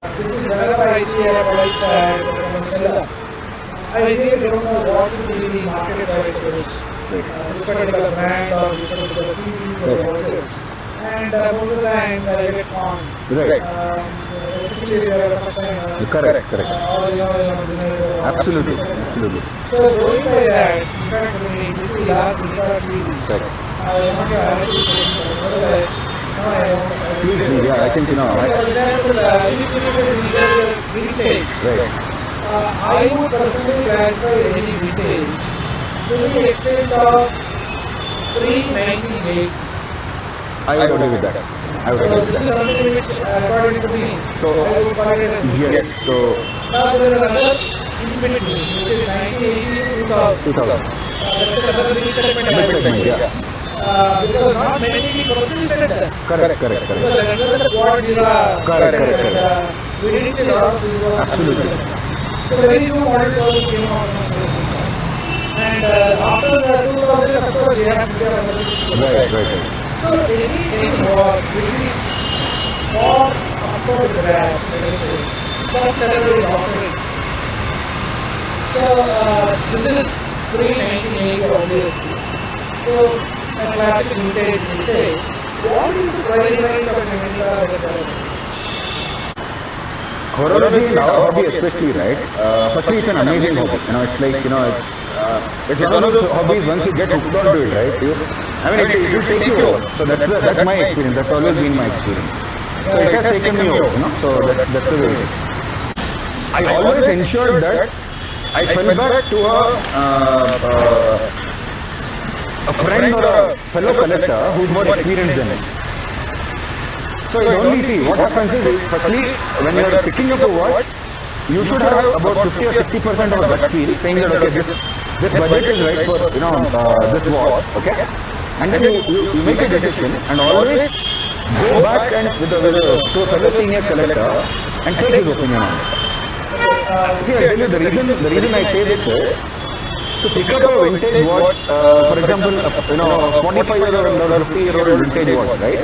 This is whenever I see a price tag from a seller, I really don't know what will be the market price for this particular brand or this particular series or watches. And most of the times I get on. Right. Especially if you are a first time. Correct. Or Absolutely. So going by that, in fact, the last Nikka series, Correct. I want to add this question. Otherwise, no, I don't. Please, yeah, I think For example, if you look at the vintage, Right. I would personally classify any vintage to the extent of pre-1980. I would agree with that. So this is something which, according to me, So, I would call it as yes. So, now there is another in between, which is 1980 to 2000. 2000. That is another big segment. I would Segment, say. yeah. Because not many people persisted there. Correct. Because that's where the quad era. Correct. We didn't see a lot of these ones. Absolutely. So very few model cars came out from this. And after the 2000, of course, they have to get another. Right. So any watch which is for upper grabs, let us say, some seller is offering. So this is pre-1980 obviously. So a classic vintage will say, what is the price range of America? Horology is our hobby, especially, right? Firstly, it's an amazing hobby. It's like, it's one of those hobbies. Once you get hooked onto it, right? It will take you over. So that's my experience. That's always been my experience. So it has taken me over. So that's the way it is. I always ensured that I fell back to a friend or a fellow collector who's more experienced than me. So you only see what happens is, firstly, when you are picking up a watch, you should have about 50 or 60% of a gut feel saying that okay, this budget is right for this watch, okay, and then you make a decision and always go back and with to a fellow senior collector and take his opinion on it. See, I tell you the reason I say this is to pick up a vintage watch, for example, 45-year-old or 50-year-old vintage watch, right?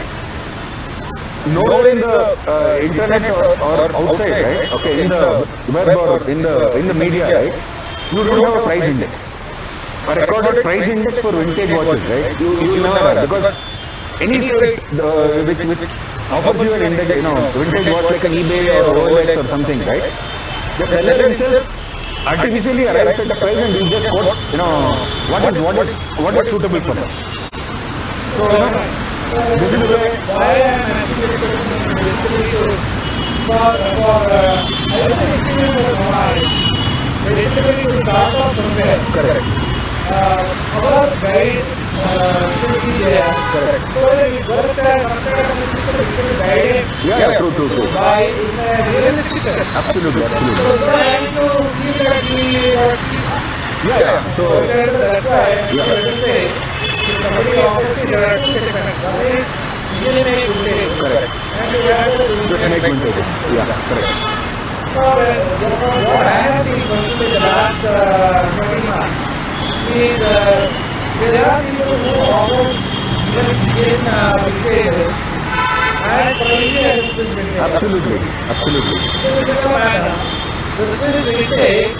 Nowhere in the internet or outside, right? Okay, in the web or in the media, right? You don't have a price index. A recorded price index for vintage watches, right? You never have, because any site which offers you an index, vintage watch like an eBay or OLX or something, right? The seller himself artificially arrives at the price and you just quote, what is suitable for them. So, this is the way. Why I am asking this question basically basically to start off somewhere. Correct. Our guide should be there. Correct. So that we work as some kind of a system which will guide him Yeah, true. by in a realistic sense. Absolutely. So trying to feel that we are Yeah. So, that's why I will say if somebody offers you there are two segments. One is really make vintage. correct. And the other is Just make vintage. Yeah, correct. What I have seen personally the last 20 months is there are people who offer even begin vintages and prices as vintage. Absolutely. So in a manner, this is vintage,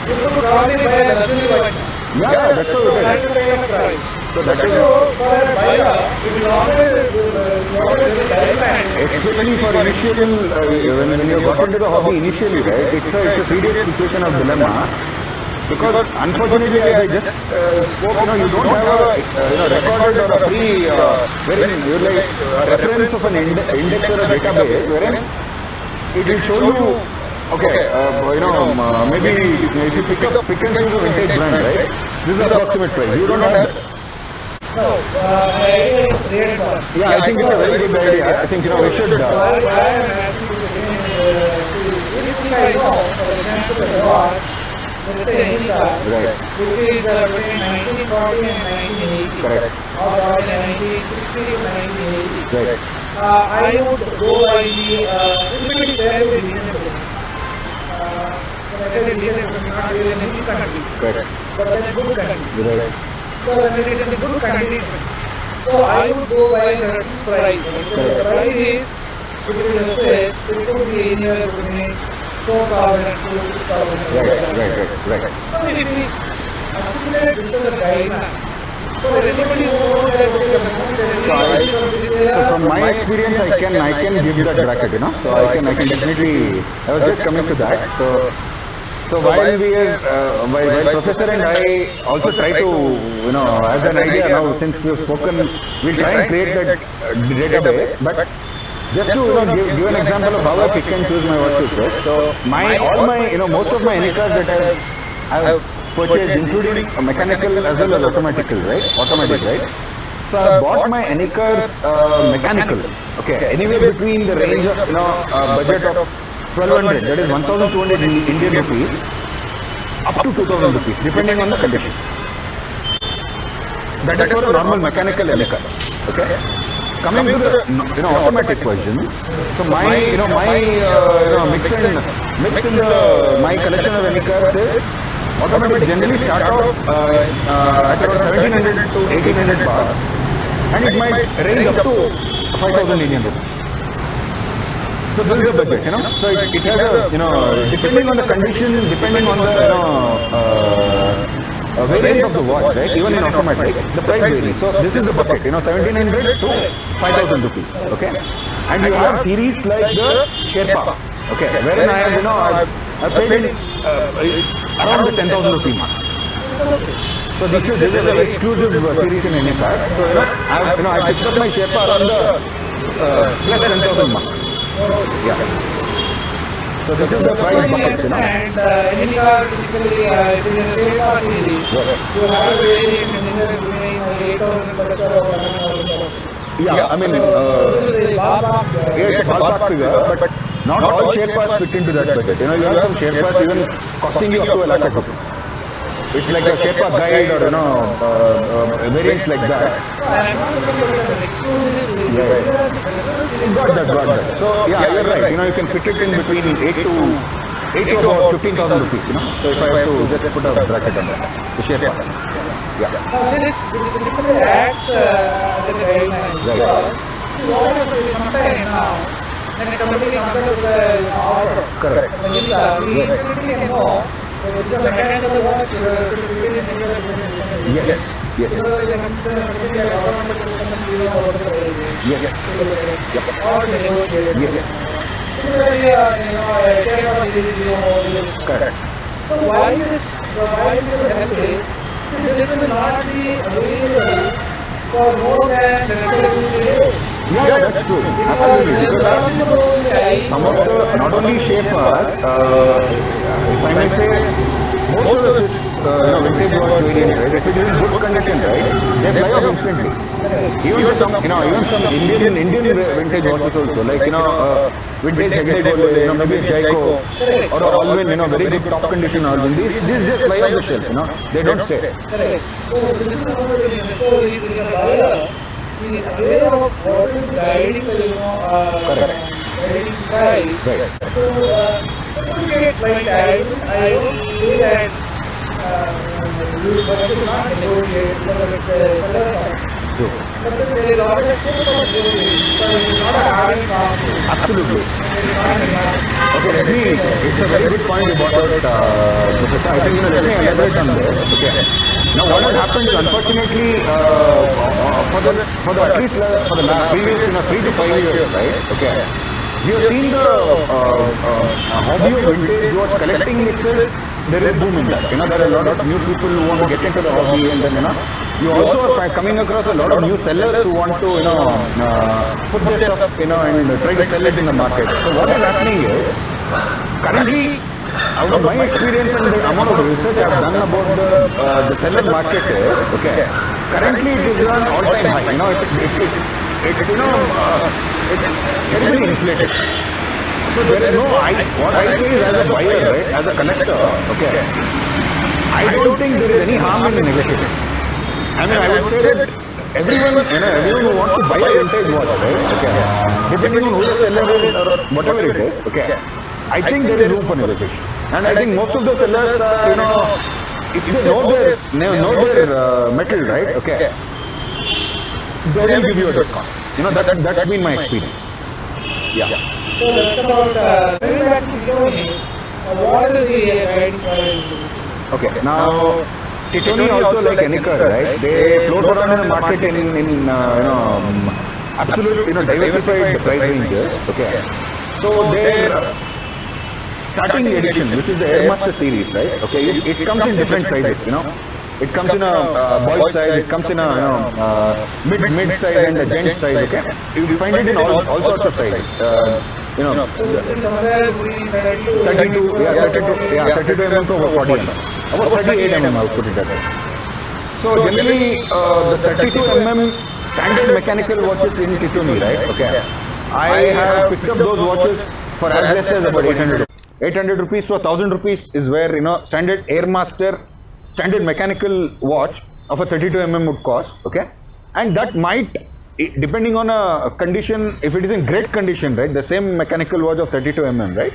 you could probably buy a luxury watch. Yeah, that's So how it that's is. the kind of price. So that is So for a buyer, it is always very relevant. especially for initial when you got into the hobby initially, right? It's a serious situation of dilemma. Because unfortunately, as I just spoke, you don't have a recorded or a free, wherein you like a reference of an index or a database, wherein it will show you, okay, maybe if you pick and choose a vintage brand, right? This is the approximate price. You don't have that. No, my idea is create one. Yeah, I think it's a very good idea. I think we should. Why I am asking you again if I know, for example, a watch, let's say any car, Right. which is between 1940 and 1980, Correct. or between 1960 to 1980, Right. I would go by the, if it is very reasonable. When I say reasonable, not really in any country, Correct. but in a good country. Right. So when it is a good condition, so I would go by the price. So the price is between the sales, it could be anywhere between 4,000 to 6,000. Right. So if we consider this as a guideline, so anybody who knows that okay, the moment there is this So area, from my experience, I can give that bracket, you know. So I can definitely. I was just coming to that. So while we are, while Professor and I also try to, you know, as an idea now, since we've spoken, we'll try and create that database. But just to give an example of how I pick and choose my what to search. So all my most of my any cars that I've purchased, including mechanical as well as automatic, right? So I bought my any cars mechanical. Okay, anywhere between the range of budget of 1200, that is 1200 Indian rupees, up to 2000 rupees, depending on the condition. That is for a normal mechanical any car. Okay. Coming to the automatic versions, so my mix in my collection of any cars is automatic generally start off at around 1700 to 1800 baht, and it might range up to 5000 Indian rupees. So this is the budget, So it has a, depending on the condition, depending on the variant of the watch, right? Even in automatic, the price varies. So this is the bucket, 1700 to 5000 rupees, okay? And you have series like the Sherpa, okay? Wherein I have, I paid around the 10,000 rupee mark. So this is a very exclusive series in any car. So I picked up my Sherpa around the plus 10,000 mark. Yeah. So this is the price bucket, And any car typically, if it is a Sherpa series, you have a variation anywhere between 8,000 plus or 11,000. Yeah, I mean, This is a ballpark. it's a ballpark figure, but not all Sherpas fit into that budget. You have some Sherpas even costing you up to 1 lakh of rupees. It's like a Sherpa guide or variants like that. And I'm not looking at an exclusive series. Got that. So yeah, you're right. You can fit it in between 8 to about 15,000 rupees. So if I have to just put a bracket on that, the Sherpa. Yeah. Now this typically acts as a guideline. Right. So what happens is sometimes now, when somebody comes up with an offer, Correct. when we instantly can know that it's a mechanical watch, should be in anywhere between Yes. So like something like automatic system, you know what the price is. Yes. Or the negotiate. Yes. Similarly, Sherpa series, what it is. Correct. So why this help is, this will not be available for more than the rest of Yeah, that's true. Absolutely. Because some of the, not only Sherpas, if I may say, most of the vintage watch variants, right, if it is in good condition, right, they fly off instantly. Even some Indian vintage watches also, like vintage Hegde Gold, maybe Jayco or Alwyn, very good top condition Alwyn. These just fly off the shelf, they don't stay. Correct. So this is another reason. So if the buyer is aware of what is guiding the guiding price. Right. So it's like I would say that you should not negotiate because it's a seller side. True. But then there is always scope of negotiation because it is not a hard and fast rule. Absolutely. It is not a hard. Okay, it's a very good point you brought out, Professor. I think, let me elaborate on this. Okay. Now, what has happened is, unfortunately, for the at least for the previous 3 to 5 years, right? Okay. We have seen the hobby of vintage watch collecting itself. There is boom in that. There are a lot of new people who want to get into the hobby, and then you also are coming across a lot of new sellers who want to put their stuff and try to sell it in the market. So what is happening is currently, out of my experience and the amount of research I have done about the seller market is currently it is an all-time high. It's terribly inflated. So there is what I say is as a buyer, right, as a collector, I don't think there is any harm in negotiating. I mean, I would say that everyone who wants to buy a vintage watch, right, depending on who the seller is or whatever it is, I think there is room for negotiation. And I think most of the sellers, if they know their metal, right, they will give you a discount. That's been my experience. Yeah. So that's about coming back to Titoni. What is the riding price? Okay. Now, Titoni also like Enikar, right? They float around in the market in absolute diversified price ranges. Okay. So their starting edition, which is the Airmaster series, right? Okay, it comes in different sizes. It comes in a boy size, it comes in a mid size and a gent size. Okay, you find it in all sorts of sizes. So this is somewhere between 32 mm to about 40 mm. About 38 mm, I would put it that way. So generally, the 32 mm standard mechanical watches in Titoni, right? Okay. I have picked up those watches for as less as about 800. 800 rupees to 1000 rupees is where standard Airmaster standard mechanical watch of a 32 mm would cost. Okay, and that might, depending on a condition, if it is in great condition, right, the same mechanical watch of 32 mm, right,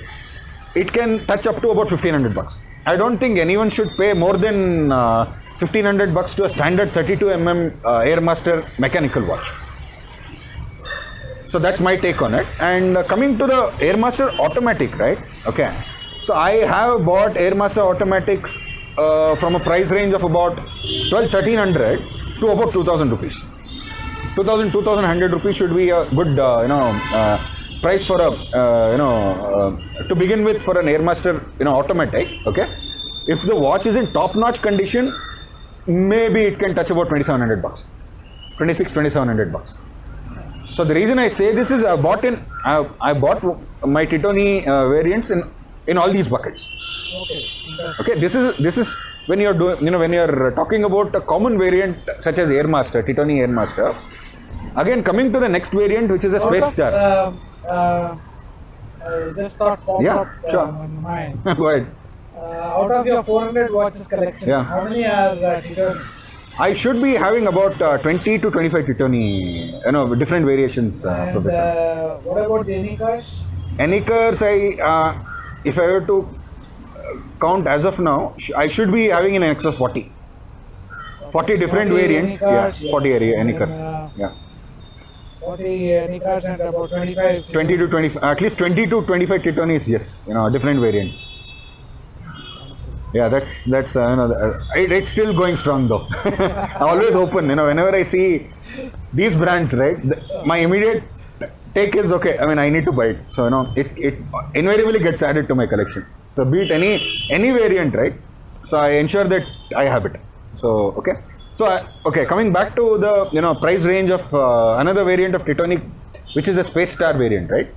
it can touch up to about 1500 bucks. I don't think anyone should pay more than 1500 bucks to a standard 32 mm Airmaster mechanical watch. So that's my take on it. And coming to the Airmaster automatic, right? Okay. So I have bought Airmaster automatics from a price range of about 1300 to about 2000 rupees. 2100 rupees should be a good price for a to begin with for an Airmaster automatic. Okay. If the watch is in top-notch condition, maybe it can touch about 2700 bucks, 2700 bucks. So the reason I say this is I bought my Titoni variants in all these buckets. Okay, this is when you're doing when you're talking about a common variant such as Airmaster, Titoni Airmaster. Again, coming to the next variant, which is a Space Star. I just thought popped up sure. in my mind. Go ahead. Out of your 400 watches collection, how many are Titonis? I should be having about 20 to 25 Titoni, different variations. Professor. What about the Enikars? Enikars, if I were to count as of now, I should be having in excess of 40. 40 different variants. Enikars, Yeah, 40 Enikars. Yeah. 40 Enikars and about 25. 20 to 25, at least 20 to 25 Titonis, yes, different variants. Yeah, that's it's still going strong though. I'm always open, whenever I see these brands, right, my immediate take is okay. I mean, I need to buy it, so it invariably gets added to my collection. So be it any variant, right? So I ensure that I have it. So okay, coming back to the price range of another variant of Titoni, which is a Space Star variant, right?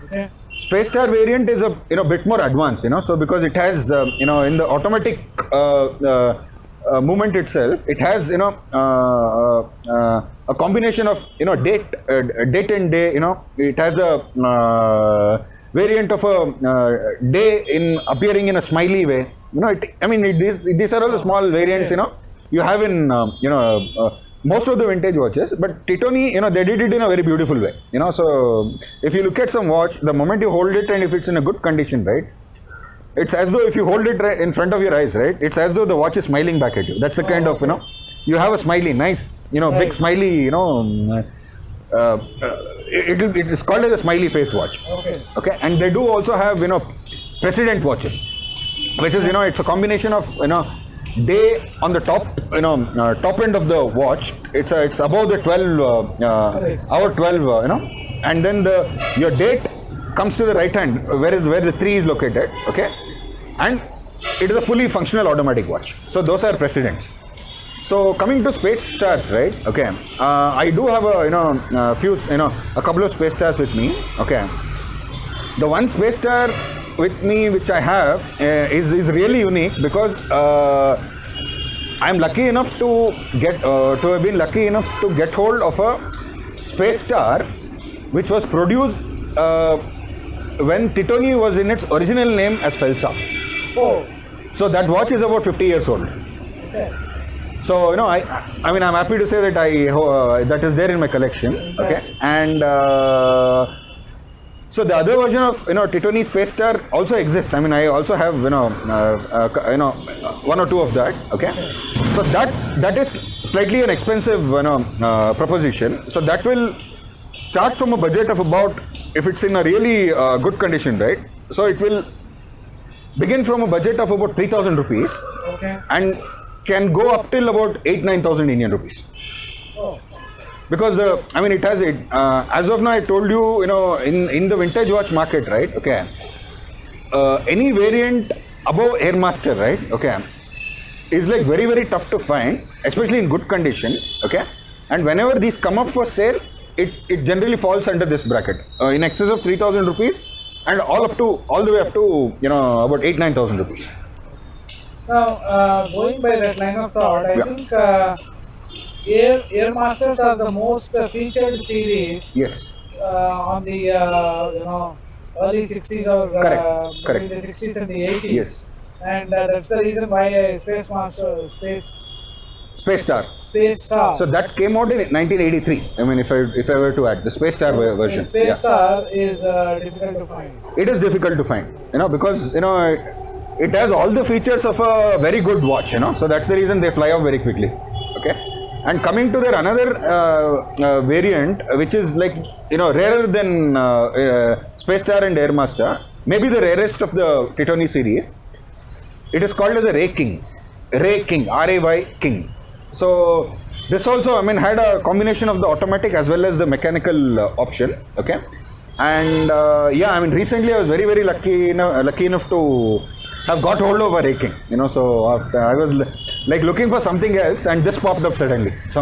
Okay. Space Star variant is a bit more advanced, so because it has in the automatic movement itself, it has a combination of date and day. It has a variant of a day in appearing in a smiley way. These are all the small variants. You have in most of the vintage watches, but Titoni, they did it in a very beautiful way. So if you look at some watch, the moment you hold it and if it's in a good condition, right, it's as though if you hold it right in front of your eyes, right, it's as though the watch is smiling back at you. That's the kind of, you have a smiley, nice, big smiley, it is called as a smiley face watch. Okay, and they do also have, President watches, which is, it's a combination of, day on the top, top end of the watch. It's above the 12 hour 12, and then your date comes to the right hand where the 3 is located. Okay, and it is a fully functional automatic watch. So those are precedents. So coming to Space Stars, right? Okay, I do have a couple of Space Stars with me. Okay, the one Space Star with me which I have is really unique because I'm lucky enough to have been lucky enough to get hold of a Space Star which was produced when Titoni was in its original name as Felsa. Oh. So that watch is about 50 years old. Okay. So I'm happy to say that that is there in my collection. Okay, and so the other version of Titoni Space Star also exists. I also have one or two of that. Okay, so that is slightly an expensive proposition. So that will start from a budget of about if it's in a really good condition, right? So it will begin from a budget of about 3,000 rupees Okay. and can go up till about 8-9,000 Indian rupees. Oh. Because it has it. As of now, I told you, in the vintage watch market, right? Okay. Any variant above Airmaster, right? Okay, is like very very tough to find, especially in good condition. Okay, and whenever these come up for sale, it generally falls under this bracket, in excess of 3,000 rupees, and all the way up to about 8-9,000 rupees. Now, going by that line of thought, I Yeah. think Air Masters are the most featured series Yes. on the early 60s or Correct. between the 60s and the 80s. Yes. And that's the reason why Space Space Star. So that came out in 1983. If I were to add the Space Star version. Space Yeah. Star is difficult to find. It is difficult to find, because it has all the features of a very good watch, so that's the reason they fly off very quickly. Okay, and coming to their another variant, which is like rarer than Space Star and Airmaster, maybe the rarest of the Titoni series. It is called as a Ray King, R-A-Y King. So this also, had a combination of the automatic as well as the mechanical option. Okay, and recently I was very very lucky enough to have got hold of a Ray King. So I was like looking for something else, and this popped up suddenly. So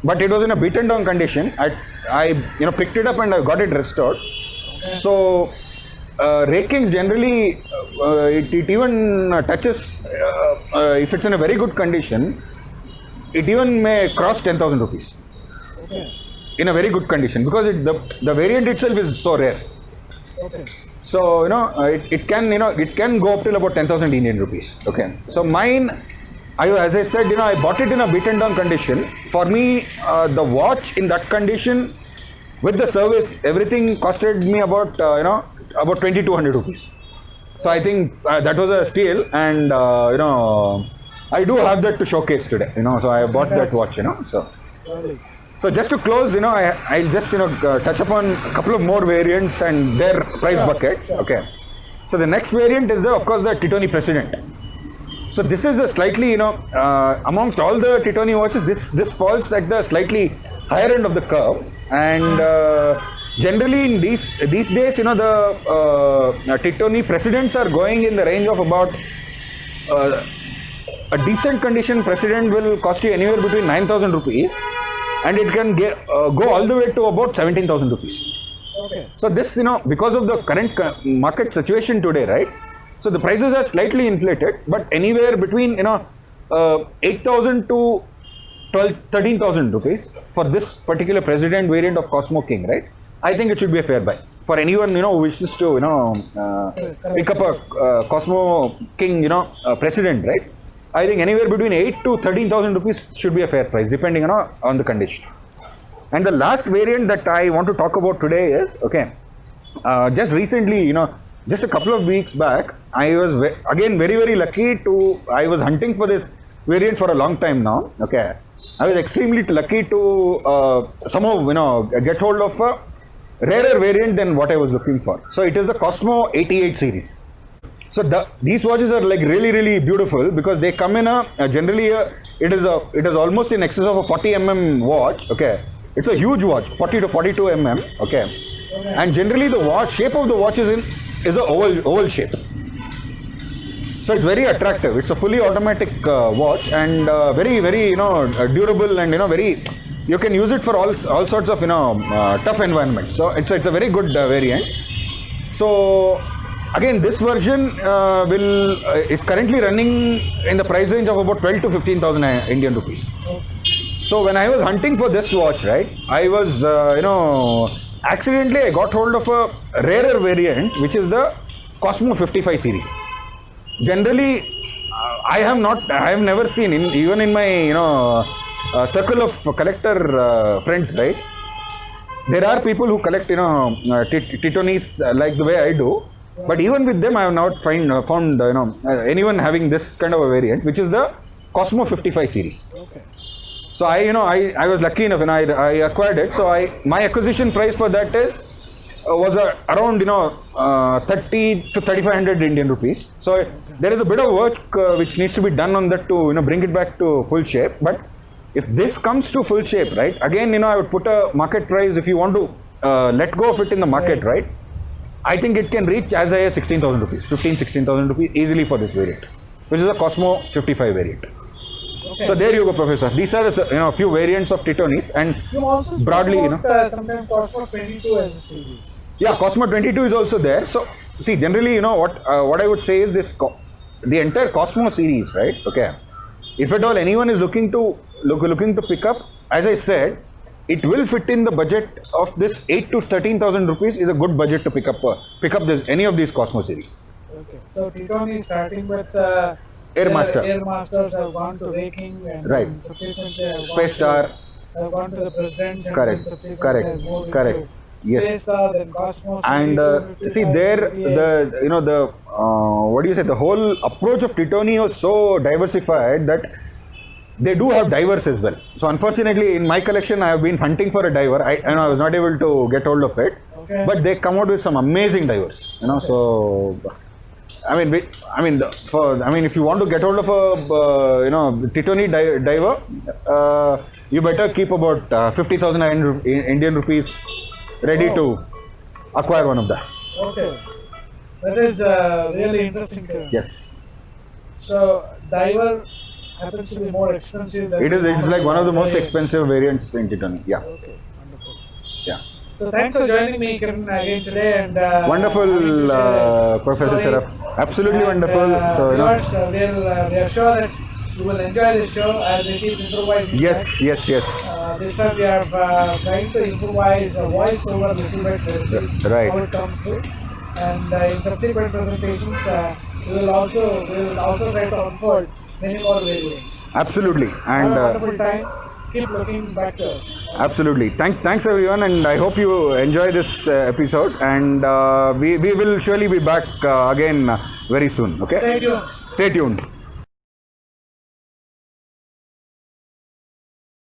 but it was in a beaten down condition. I picked it up and I got it restored. So Ray Kings generally, it even touches, if it's in a very good condition, it even may cross 10,000 rupees. Okay. In a very good condition, because the variant itself is so rare. Okay. So it can go up till about 10,000 Indian rupees. Okay. So mine, as I said, I bought it in a beaten down condition. For me, the watch in that condition, with the service, everything costed me about 2,200 rupees. So I think that was a steal, and I do have that to showcase today. So I bought that watch. So. Lovely. So just to close, I'll just touch upon a couple of more variants and their price buckets. Sure. Okay. So the next variant is of course the Titoni President. So this is a slightly amongst all the Titoni watches, this falls at the slightly higher end of the curve, and generally in these days, the Titoni Presidents are going in the range of about a decent condition President will cost you anywhere between 9,000 rupees. And it can go all the way to about 17,000 rupees. Okay. So this, because of the current market situation today, right? So the prices are slightly inflated, but anywhere between 8,000 to 13,000 rupees for this particular President variant of Cosmo King, right? I think it should be a fair buy for anyone who wishes to pick up a Cosmo King President, right? I think anywhere between 8 to 13,000 rupees should be a fair price, depending on the condition. And the last variant that I want to talk about today is, okay, just recently, just a couple of weeks back, I was again very very lucky I was hunting for this variant for a long time now. Okay, I was extremely lucky to somehow get hold of a rarer variant than what I was looking for. So it is the Cosmo 88 series. So these watches are like really really beautiful because they come in generally it is almost in excess of a 40 mm watch. Okay, it's a huge watch, 40 to 42 mm. Okay, and generally the shape of the watch is a oval shape. So it's very attractive. It's a fully automatic watch and very very durable and very. You can use it for all sorts of tough environments. So it's a very good variant. So again, this version is currently running in the price range of about 12 to 15,000 Indian rupees. So when I was hunting for this watch, right, I was accidentally I got hold of a rarer variant, which is the Cosmo 55 series. Generally, I have never seen even in my circle of collector friends, right. There are people who collect Titonis like the way I do. But even with them, I have not found anyone having this kind of a variant, which is the Cosmo 55 series. Okay. So I was lucky enough and I acquired it. So my acquisition price for that is was around 30 to 3500 Indian rupees. So there is a bit of work which needs to be done on that to bring it back to full shape. But if this comes to full shape, right, again I would put a market price if you want to let go of it in the market, right? I think it can reach as high as 16,000 rupees, 16,000 rupees easily for this variant, which is a Cosmo 55 variant. Okay. So there you go, Professor. These are the few variants of Titonis, and You also broadly, sometimes Cosmo 22 as a series. yeah, Cosmo 22 is also there. So see, generally, what I would say is this: the entire Cosmo series, right? Okay. If at all anyone is looking to pick up, as I said, it will fit in the budget of this 8 to 13,000 rupees is a good budget to pick up any of these Cosmo series. Okay. So Titoni starting with Airmaster. Airmasters have gone to Raking and Right. then subsequently have Space Star. have gone to the President and Correct. then subsequently Correct. has moved Correct. into Yes. Space Star, then Cosmos. And 22, see 55, there 58. the what do you say, the whole approach of Titoni was so diversified that they do have divers as well. So unfortunately in my collection I have been hunting for a diver. I was not able to get hold of it. Okay. But they come out with some amazing divers, so if you want to get hold of a Titoni diver, you better keep about 50,000 Indian rupees ready to acquire one of that. Okay. That is really interesting. Kiran. Yes, So diver happens to be more expensive than it's like one of the most variants. expensive variants in Titoni. Yeah, Okay, wonderful. yeah. So thanks for joining me, Kiran, again today, and having to Wonderful, share a Professor story. Seraph. Absolutely And, wonderful. So viewers, we are sure that you will enjoy this show as we keep improvising. yes. This time we are trying to improvise a voice over a little bit to see Right. how it comes through. And in subsequent presentations, we will also try to unfold many more variants. Absolutely, Have and a wonderful time. Keep looking back to us. absolutely. Thanks everyone, and I hope you enjoy this episode. And we will surely be back again very soon. Okay. Stay tuned. Stay tuned.